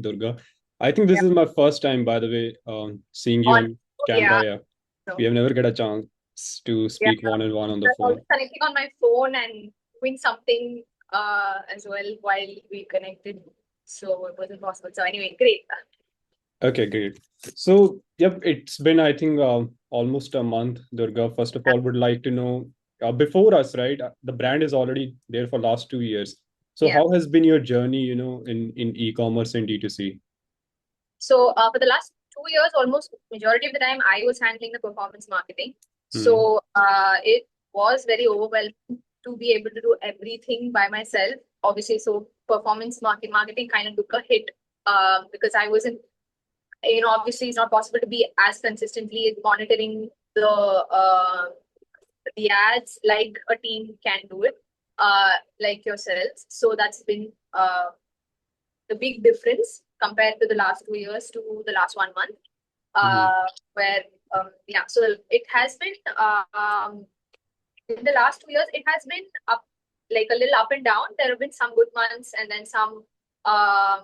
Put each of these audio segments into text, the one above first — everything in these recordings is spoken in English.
Durga. I think this Yeah. is my first time, by the way, seeing you On, on yeah. camera. Yeah, we So, have never get a chance to yeah. speak one on one on the I was phone. always connecting on my phone and doing something as well while we connected. So it wasn't possible. So anyway, great. Okay, great. So, yep, it's been, I think, almost a month, Durga. First of all, would like to know, before us, right? The brand is already there for last 2 years. So, Yeah. how has been your journey, in e-commerce and D2C? So for the last 2 years, almost majority of the time, I was handling the performance marketing. Hmm. So it was very overwhelming to be able to do everything by myself. Obviously, so performance marketing kind of took a hit because I wasn't, obviously it's not possible to be as consistently monitoring the ads like a team can do it, like yourselves. So that's been the big difference compared to the last 2 years to the last 1 month, Hmm. where yeah, so it has been in the last 2 years, it has been up, like a little up and down. There have been some good months and then some uh,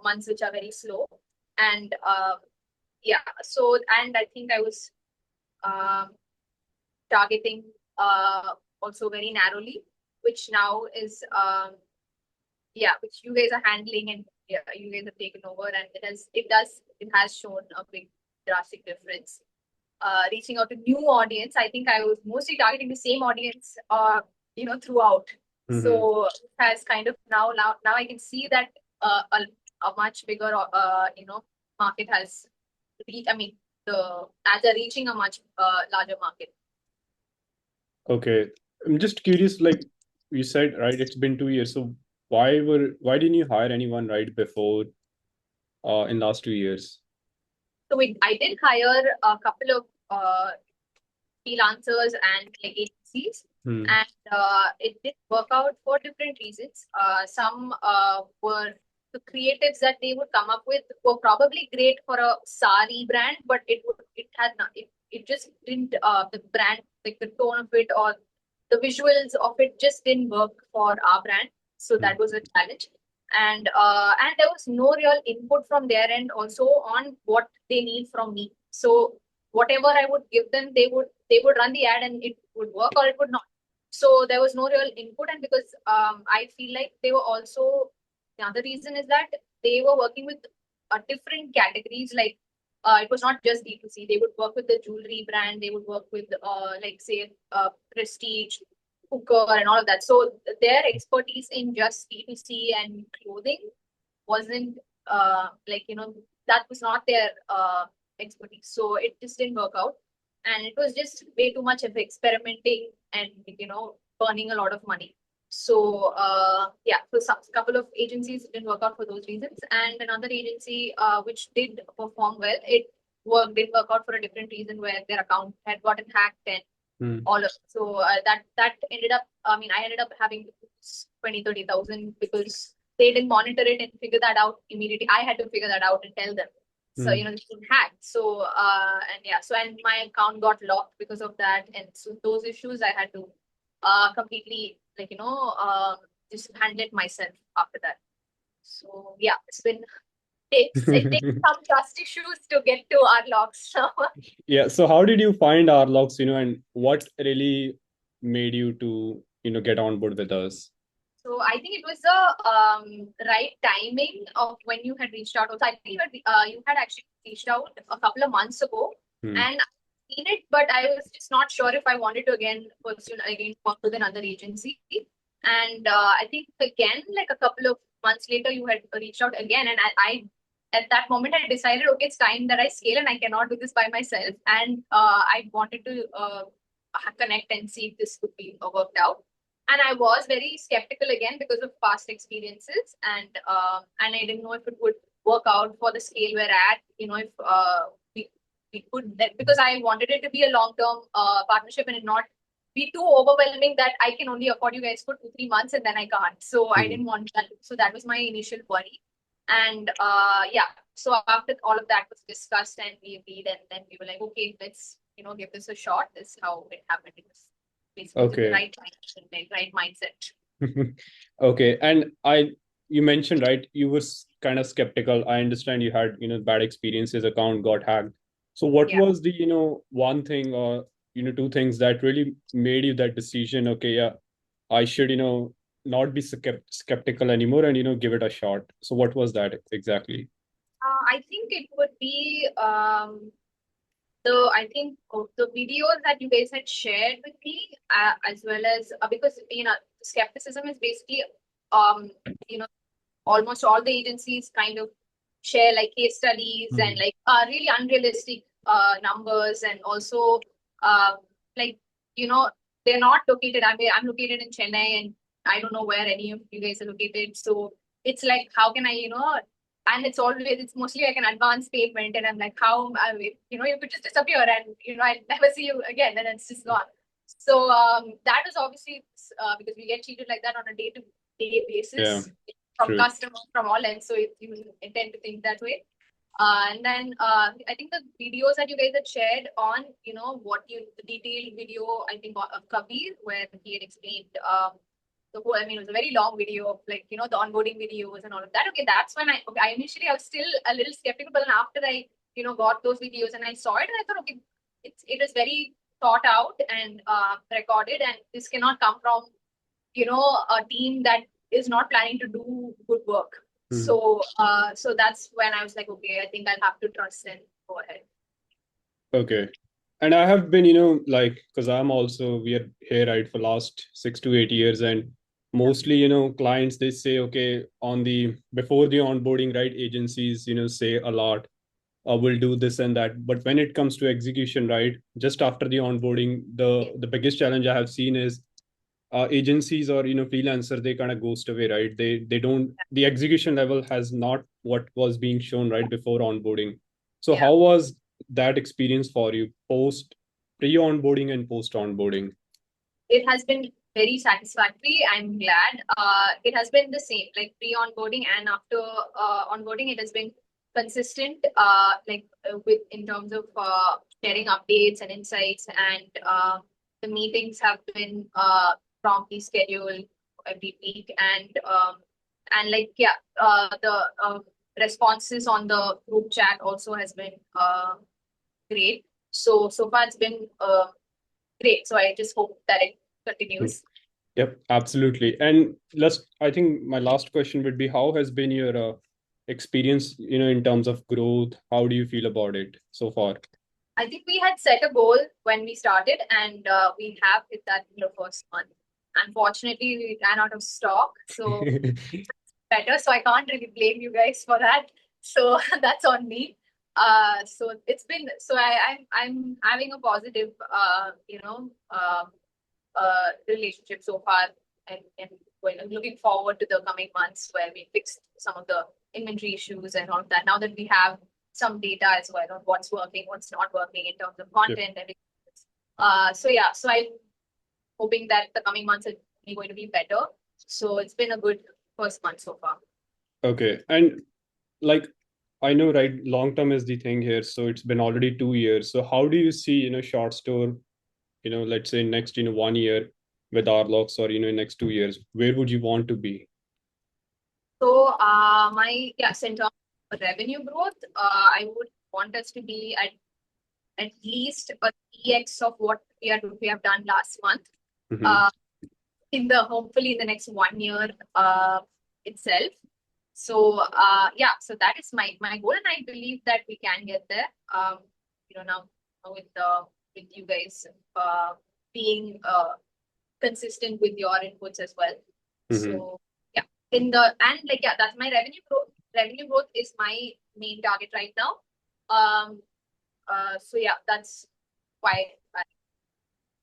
months which are very slow. And yeah, so, and I think I was um targeting also very narrowly, which now is yeah, which you guys are handling, and yeah, you guys have taken over, and it has shown a big drastic difference. Reaching out to new audience, I think I was mostly targeting the same audience, throughout. Hmm. So it has kind of now I can see that a much bigger market has reached. I mean, the ads are reaching a much larger market. Okay. I'm just curious, like you said, right? It's been 2 years. So why didn't you hire anyone right before in last 2 years? So I did hire a couple of freelancers and like agencies, Hmm. and it did work out for different reasons. Some were the creatives that they would come up with were probably great for a sari brand, but it had not it just didn't the brand, like the tone of it or the visuals of it just didn't work for our brand. So Hmm. that was a challenge. And there was no real input from their end also on what they need from me. So whatever I would give them, they would run the ad and it would work or it would not. So there was no real input, and because I feel like they were also, the other reason is that they were working with different categories. Like it was not just D2C. They would work with the jewelry brand. They would work with like say prestige cooker and all of that. So their expertise in just D2C and clothing wasn't that was not their expertise. So it just didn't work out, and it was just way too much of experimenting and burning a lot of money. So yeah, so some couple of agencies didn't work out for those reasons, and another agency which did perform well, it didn't work out for a different reason where their account had gotten hacked and Hmm. all of so that ended up, I mean, I ended up having to lose 20-30 thousand because they didn't monitor it and figure that out immediately. I had to figure that out and tell them. So Hmm. it's been hacked. So and yeah, so and my account got locked because of that, and so those issues I had to completely just handle it myself after that. So yeah, it takes some trust issues to get to Arlox. So Yeah. So how did you find Arlox, and what really made you to, get on board with us? So I think it was the right timing of when you had reached out. Also, I think you had actually reached out a couple of months ago, Hmm. and I've seen it, but I was just not sure if I wanted to work with another agency. And I think again, like a couple of months later, you had reached out again, and I at that moment I decided, okay, it's time that I scale, and I cannot do this by myself. And I wanted to connect and see if this could be worked out, and I was very skeptical again because of past experiences, and I didn't know if it would work out for the scale we're at. If we we could that, because I wanted it to be a long term partnership and it not be too overwhelming that I can only afford you guys for 2-3 months and then I can't. So I Hmm. didn't want that. So that was my initial worry, and yeah. So after all of that was discussed and we agreed, and then we were like, okay, let's give this a shot. This is how it happened. It was basically with the Okay. right mindset, right mindset. Okay. And I you mentioned, right, you were kind of skeptical. I understand you had, bad experiences, account got hacked. So what Yeah. was the, one thing or, two things that really made you that decision? Okay, yeah, I should, not be skeptical anymore and, give it a shot. So what was that exactly? I think it would be the videos that you guys had shared with me, as well as because skepticism is basically um you know almost all the agencies kind of share like case studies and Mhm. like really unrealistic numbers, and also uh, like you know they're not located. I'm located in Chennai, and I don't know where any of you guys are located. So it's like, how can I, and it's mostly like an advance payment, and I'm like, how you could just disappear, and I never see you again, and it's just gone. So that is obviously because we get treated like that on a day-to-day Yeah, basis from true. customers from all ends. So you intend to think that way. And then I think the videos that you guys had shared on, the detailed video, I think of Kabir, where he had explained the whole, it was a very long video of like, the onboarding videos and all of that. Okay, that's when I initially I was still a little skeptical, but then after I, got those videos and I saw it, and I thought, okay, it is very thought out and recorded, and this cannot come from, a team that is not planning to do good work. Mhm. So that's when I was like, okay, I think I'll have to trust and go ahead. Okay. And I have been, like, because I'm also, we are here, right, for last 6 to 8 years. And mostly, clients, they say, okay, before the onboarding, right, agencies, say a lot, we'll do this and that. But when it comes to execution, right, just after the onboarding, Yeah, the biggest challenge I have seen is agencies or, freelancer, they kind of ghost away, right? They don't, the execution level has not what was being shown right before onboarding. So yeah. how was that experience for you pre-onboarding and post-onboarding? It has been very satisfactory. I'm glad. It has been the same, like pre-onboarding and after onboarding, it has been consistent. With in terms of sharing updates and insights, and the meetings have been promptly scheduled every week, and like yeah, the responses on the group chat also has been great. So far it's been great. So I just hope that it continues. Yep, absolutely. And I think my last question would be, how has been your experience, in terms of growth? How do you feel about it so far? I think we had set a goal when we started, and we have hit that in the first month. Unfortunately, we ran out of stock, so better. So I can't really blame you guys for that. So that's on me. So it's been so I'm having a positive relationship so far, and I'm looking forward to the coming months where we fix some of the inventory issues and all of that. Now that we have some data as well on what's working, what's not working in terms of Yep. content, everything. So yeah, so I'm hoping that the coming months are going to be better. So it's been a good first month so far. Okay. And like, I know, right, long term is the thing here. So it's been already 2 years. So how do you see, short store, let's say next, 1 year with Arlox, or, next 2 years, where would you want to be? So in terms of revenue growth, I would want us to be at least a 3x of what we have done last month. Hmm. Uh, hopefully in the next 1 year itself. So that is my goal, and I believe that we can get there. Now with you guys being consistent with your inputs as well. Hmm. So yeah, in the and like yeah, that's my revenue growth. Revenue growth is my main target right now. So yeah, that's why I,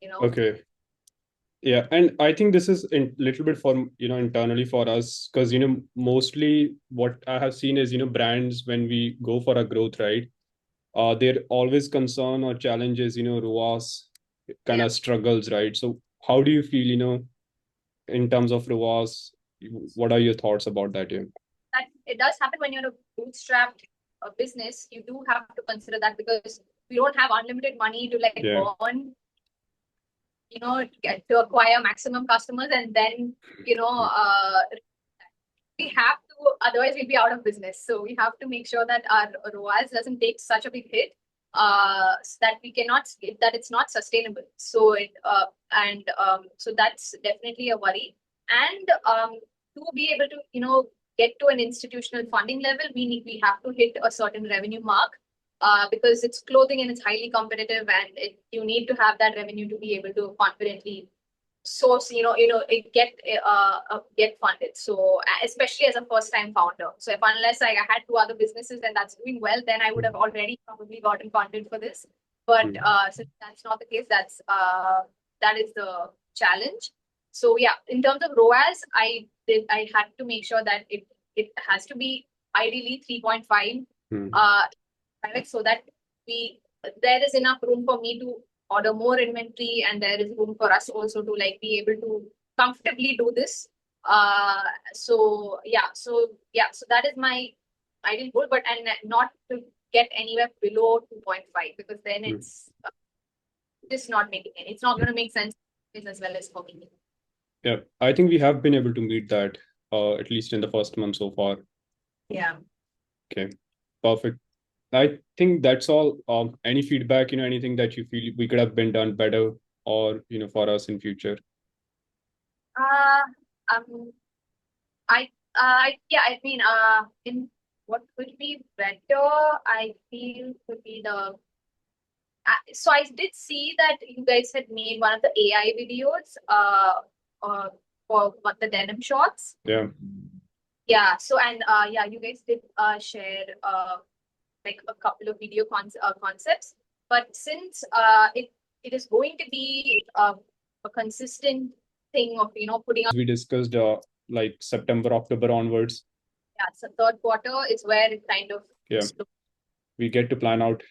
you know Okay. Yeah. And I think this is a little bit for, internally for us, because, mostly what I have seen is, brands, when we go for a growth, right, they're always concern or challenges, ROAS kind yeah. of struggles, right? So how do you feel, in terms of ROAS? What are your thoughts about that? Yeah. That it does happen when you're a bootstrapped business. You do have to consider that, because we don't have unlimited money to like Yeah. burn, get to acquire maximum customers, and then you know Mm. uh, we have to, otherwise we'll be out of business. So we have to make sure that our ROAS doesn't take such a big hit, so that we cannot, that it's not sustainable. So so that's definitely a worry. And to be able to, get to an institutional funding level, we have to hit a certain revenue mark. Because it's clothing and it's highly competitive, and you need to have that revenue to be able to confidently source, get funded. So especially as a first-time founder. So unless I had two other businesses and that's doing well, then I would have already probably gotten funded for this. But since that's not the case, that is the challenge. So yeah, in terms of ROAS, I had to make sure that it has to be ideally 3.5. So that there is enough room for me to order more inventory, and there is room for us also to be able to comfortably do this. So that is my ideal goal, but and not to get anywhere below 2.5, because then it's just not making it. It's not going to make sense as well as for me. Yeah, I think we have been able to meet that, at least in the first month so far. Yeah. Okay, perfect. I think that's all. Any feedback, anything that you feel we could have been done better, or for us in future? In what could be better, I feel could be the. So I did see that you guys had made one of the AI videos, for the denim shorts. Yeah. Yeah. So you guys did share a couple of video concepts, but since it is going to be a consistent thing of putting up. We discussed like September, October onwards. Yeah, so third quarter is where it kind of. Yeah. We get to plan out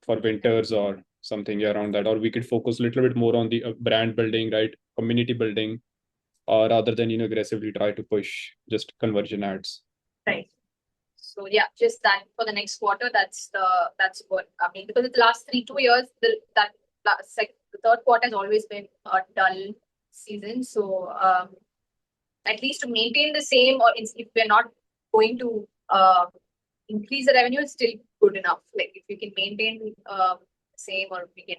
for winters or something around that, or we could focus a little bit more on the brand building, right? Community building, rather than aggressively try to push just conversion ads. Right. So yeah, just that for the next quarter. That's what I mean, because the last 2 years, the third quarter has always been a dull season. So at least to maintain the same, or if we're not going to increase the revenue, it's still good enough. Like if we can maintain same, or we can.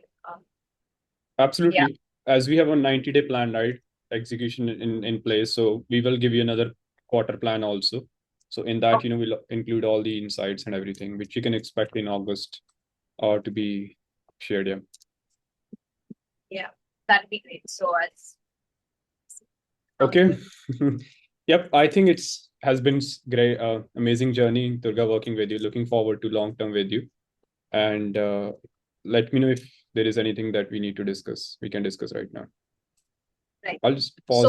Absolutely. Yeah. As we have a 90-day plan, right? Execution in place. So we will give you another quarter plan also. So in that, we'll include all the insights and everything, which you can expect in August to be shared. Yeah. Yeah, that'd be great. So okay. Yep. I think has been great, amazing journey, Durga, working with you. Looking forward to long-term with you. And let me know if there is anything that we need to discuss. We can discuss right now. Right. I'll just pause.